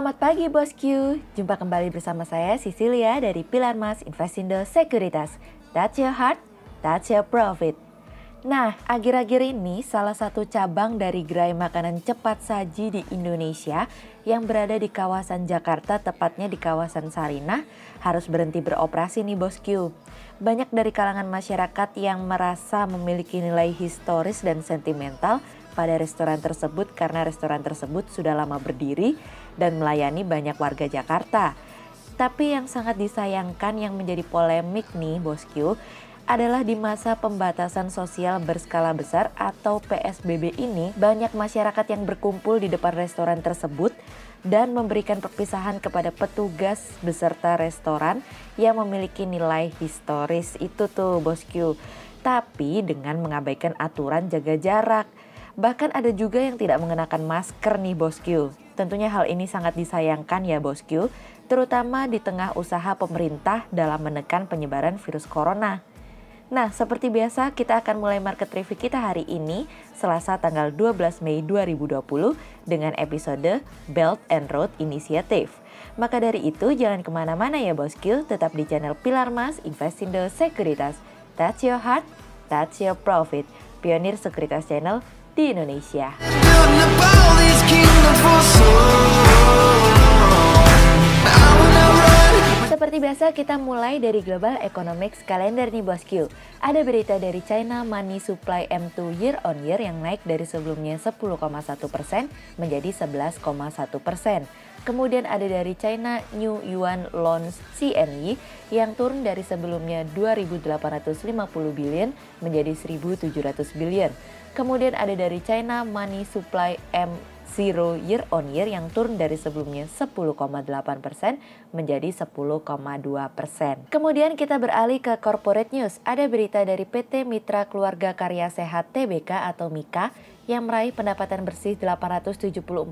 Selamat pagi bosku, jumpa kembali bersama saya Cecilia dari Pilar Mas Investindo Sekuritas. That's your heart, that's your profit. Nah, akhir-akhir ini salah satu cabang dari gerai makanan cepat saji di Indonesia yang berada di kawasan Jakarta, tepatnya di kawasan Sarinah, harus berhenti beroperasi nih bosku. Banyak dari kalangan masyarakat yang merasa memiliki nilai historis dan sentimental pada restoran tersebut karena restoran tersebut sudah lama berdiri dan melayani banyak warga Jakarta. Tapi yang sangat disayangkan yang menjadi polemik nih bosku adalah di masa pembatasan sosial berskala besar atau PSBB ini banyak masyarakat yang berkumpul di depan restoran tersebut dan memberikan perpisahan kepada petugas beserta restoran yang memiliki nilai historis itu tuh bosku. Tapi dengan mengabaikan aturan jaga jarak. Bahkan ada juga yang tidak mengenakan masker nih bosku. Tentunya hal ini sangat disayangkan ya bosku, terutama di tengah usaha pemerintah dalam menekan penyebaran virus corona. Nah, seperti biasa kita akan mulai market review kita hari ini, Selasa tanggal 12 Mei 2020 dengan episode Belt and Road Initiative. Maka dari itu jangan kemana-mana ya bosku, tetap di channel Pilar Mas Investindo Sekuritas. That's your heart, that's your profit. Pionir Sekuritas Channel di Indonesia. Seperti biasa kita mulai dari Global Economics Calendar nih bosku. Ada berita dari China Money Supply M2 year on year yang naik dari sebelumnya 10,1% menjadi 11,1%. Kemudian ada dari China New Yuan Loans CNY yang turun dari sebelumnya 2.850 billion menjadi 1.700 billion. Kemudian ada dari China Money Supply M0 year on year yang turun dari sebelumnya 10,8% menjadi 10,2%. Kemudian kita beralih ke corporate news. Ada berita dari PT Mitra Keluarga Karya Sehat Tbk atau MIKA yang meraih pendapatan bersih 874,72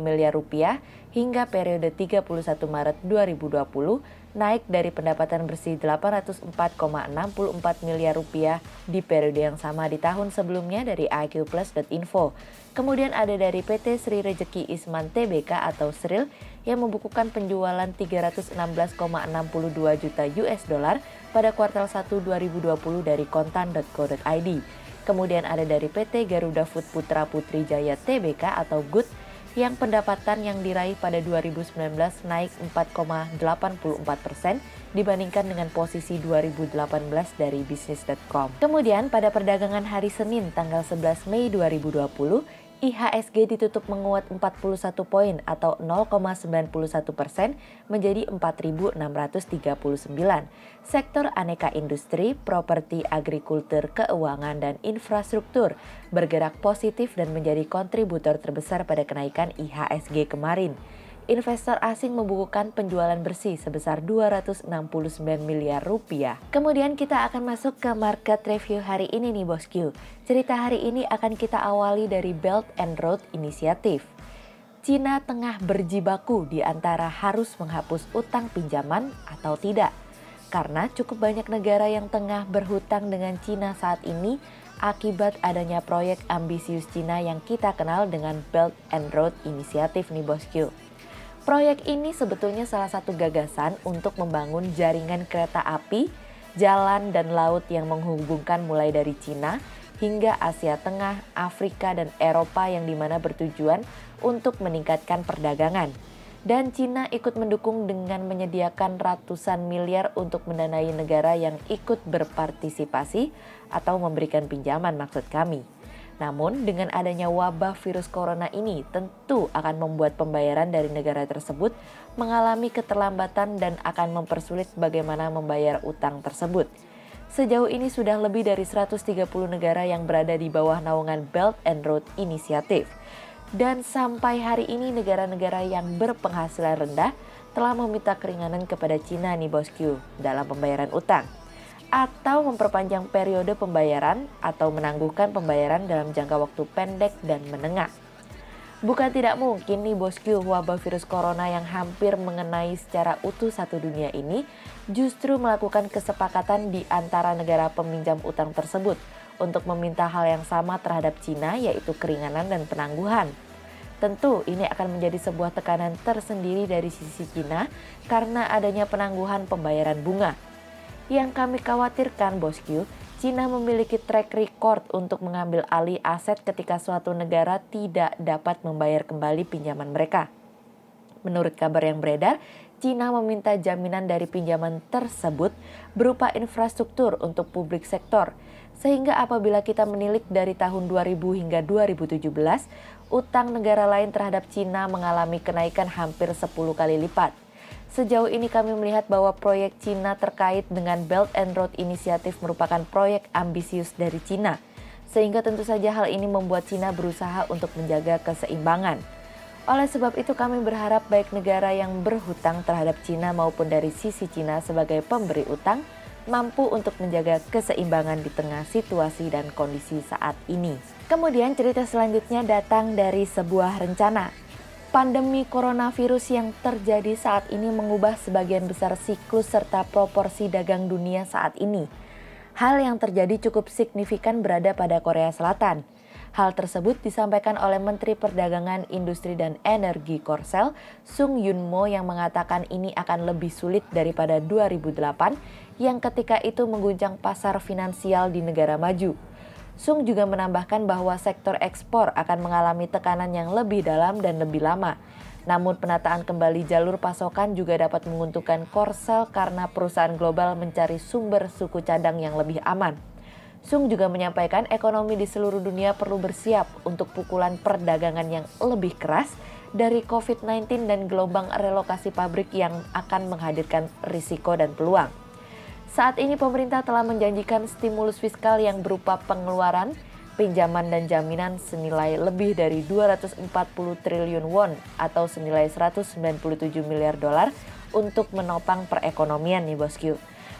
miliar rupiah hingga periode 31 Maret 2020 naik dari pendapatan bersih 804,64 miliar rupiah di periode yang sama di tahun sebelumnya dari iqplus.info. Kemudian ada dari PT Sri Rejeki Isman Tbk atau SRIL yang membukukan penjualan 316,62 juta US dollar pada kuartal 1 2020 dari kontan.co.id. Kemudian ada dari PT Garuda Food Putra Putri Jaya Tbk atau GUT yang pendapatan yang diraih pada 2019 naik 4,84% dibandingkan dengan posisi 2018 dari bisnis.com. Kemudian pada perdagangan hari Senin tanggal 11 Mei 2020, IHSG ditutup menguat 41 poin atau 0,91% menjadi 4.639. Sektor aneka industri, properti, agrikultur, keuangan, dan infrastruktur bergerak positif dan menjadi kontributor terbesar pada kenaikan IHSG kemarin. Investor asing membukukan penjualan bersih sebesar 269 miliar rupiah. Kemudian kita akan masuk ke market review hari ini nih bosku. Cerita hari ini akan kita awali dari Belt and Road Initiative. Cina tengah berjibaku di antara harus menghapus utang pinjaman atau tidak. Karena cukup banyak negara yang tengah berhutang dengan Cina saat ini akibat adanya proyek ambisius Cina yang kita kenal dengan Belt and Road Initiative nih bosku. Proyek ini sebetulnya salah satu gagasan untuk membangun jaringan kereta api, jalan dan laut yang menghubungkan mulai dari Cina hingga Asia Tengah, Afrika dan Eropa yang dimana bertujuan untuk meningkatkan perdagangan. Dan Cina ikut mendukung dengan menyediakan ratusan miliar untuk mendanai negara yang ikut berpartisipasi atau memberikan pinjaman maksud kami. Namun dengan adanya wabah virus corona ini tentu akan membuat pembayaran dari negara tersebut mengalami keterlambatan dan akan mempersulit bagaimana membayar utang tersebut. Sejauh ini sudah lebih dari 130 negara yang berada di bawah naungan Belt and Road Initiative. Dan sampai hari ini negara-negara yang berpenghasilan rendah telah meminta keringanan kepada Cina nih bosku dalam pembayaran utang. Atau memperpanjang periode pembayaran atau menangguhkan pembayaran dalam jangka waktu pendek dan menengah. Bukan tidak mungkin nih bosku wabah virus corona yang hampir mengenai secara utuh satu dunia ini justru melakukan kesepakatan di antara negara peminjam utang tersebut untuk meminta hal yang sama terhadap Cina yaitu keringanan dan penangguhan. Tentu ini akan menjadi sebuah tekanan tersendiri dari sisi Cina karena adanya penangguhan pembayaran bunga. Yang kami khawatirkan, Bosku, Cina memiliki track record untuk mengambil alih aset ketika suatu negara tidak dapat membayar kembali pinjaman mereka. Menurut kabar yang beredar, Cina meminta jaminan dari pinjaman tersebut berupa infrastruktur untuk publik sektor, sehingga apabila kita menilik dari tahun 2000 hingga 2017, utang negara lain terhadap Cina mengalami kenaikan hampir 10 kali lipat. Sejauh ini kami melihat bahwa proyek Cina terkait dengan Belt and Road Initiative merupakan proyek ambisius dari Cina, sehingga tentu saja hal ini membuat Cina berusaha untuk menjaga keseimbangan. Oleh sebab itu kami berharap baik negara yang berhutang terhadap Cina maupun dari sisi Cina sebagai pemberi utang mampu untuk menjaga keseimbangan di tengah situasi dan kondisi saat ini. Kemudian cerita selanjutnya datang dari sebuah rencana. Pandemi coronavirus yang terjadi saat ini mengubah sebagian besar siklus serta proporsi dagang dunia saat ini. Hal yang terjadi cukup signifikan berada pada Korea Selatan. Hal tersebut disampaikan oleh Menteri Perdagangan, Industri dan Energi Korsel, Sung Yun-mo yang mengatakan ini akan lebih sulit daripada 2008 yang ketika itu mengguncang pasar finansial di negara maju. Sung juga menambahkan bahwa sektor ekspor akan mengalami tekanan yang lebih dalam dan lebih lama. Namun penataan kembali jalur pasokan juga dapat menguntungkan Korsel karena perusahaan global mencari sumber suku cadang yang lebih aman. Sung juga menyampaikan ekonomi di seluruh dunia perlu bersiap untuk pukulan perdagangan yang lebih keras dari COVID-19 dan gelombang relokasi pabrik yang akan menghadirkan risiko dan peluang. Saat ini pemerintah telah menjanjikan stimulus fiskal yang berupa pengeluaran, pinjaman dan jaminan senilai lebih dari 240 triliun won atau senilai 197 miliar dolar untuk menopang perekonomian nih bosku.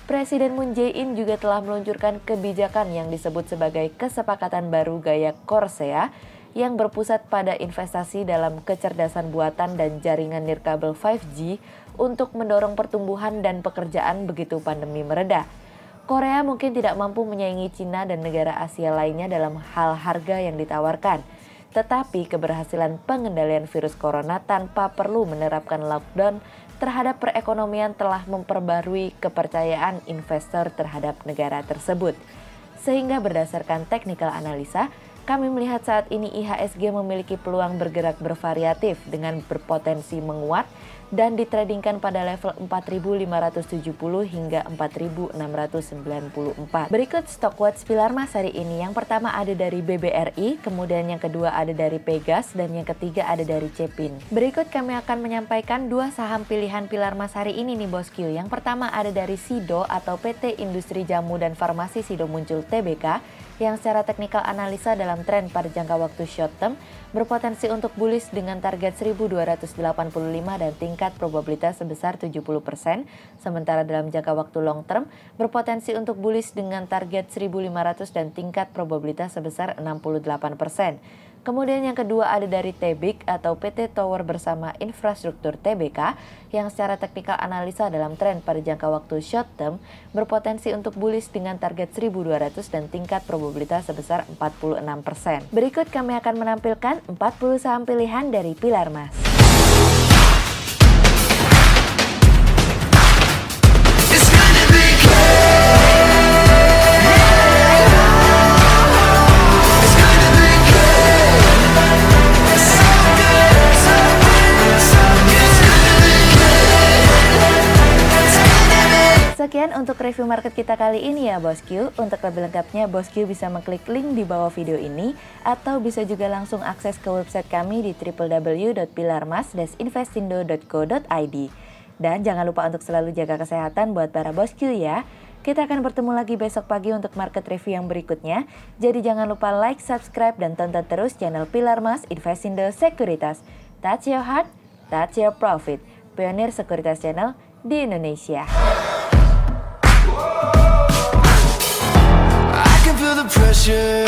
Presiden Moon Jae-in juga telah meluncurkan kebijakan yang disebut sebagai kesepakatan baru gaya Korsea yang berpusat pada investasi dalam kecerdasan buatan dan jaringan nirkabel 5G untuk mendorong pertumbuhan dan pekerjaan begitu pandemi mereda. Korea mungkin tidak mampu menyaingi Cina dan negara Asia lainnya dalam hal harga yang ditawarkan. Tetapi keberhasilan pengendalian virus corona tanpa perlu menerapkan lockdown terhadap perekonomian telah memperbarui kepercayaan investor terhadap negara tersebut. Sehingga berdasarkan technical analisa, kami melihat saat ini IHSG memiliki peluang bergerak bervariatif dengan berpotensi menguat dan ditradingkan pada level 4.570 hingga 4.694. Berikut stok watch pilar emas hari ini. Yang pertama ada dari BBRI, kemudian yang kedua ada dari Pegas, dan yang ketiga ada dari Cepin. Berikut kami akan menyampaikan dua saham pilihan pilar emas hari ini nih bosku. Yang pertama ada dari Sido atau PT Industri Jamu dan Farmasi Sido Muncul Tbk yang secara teknikal analisa dalam tren pada jangka waktu short term berpotensi untuk bullish dengan target 1285 dan tingkat probabilitas sebesar 70%, sementara dalam jangka waktu long term berpotensi untuk bullish dengan target 1500 dan tingkat probabilitas sebesar 68%. Kemudian yang kedua ada dari Tbik atau PT Tower Bersama Infrastruktur Tbk yang secara teknikal analisa dalam tren pada jangka waktu short term berpotensi untuk bullish dengan target 1200 dan tingkat probabilitas sebesar 46%. Berikut kami akan menampilkan 40 saham pilihan dari pilar emas. Sekian untuk review market kita kali ini ya bosku. Untuk lebih lengkapnya bosku bisa mengklik link di bawah video ini atau bisa juga langsung akses ke website kami di www.pilarmas-investindo.co.id. Dan jangan lupa untuk selalu jaga kesehatan buat para bosku ya. Kita akan bertemu lagi besok pagi untuk market review yang berikutnya. Jadi jangan lupa like, subscribe, dan tonton terus channel Pilar Mas Investindo Sekuritas. Touch your heart, touch your profit. Pionir Sekuritas Channel di Indonesia. I can feel the pressure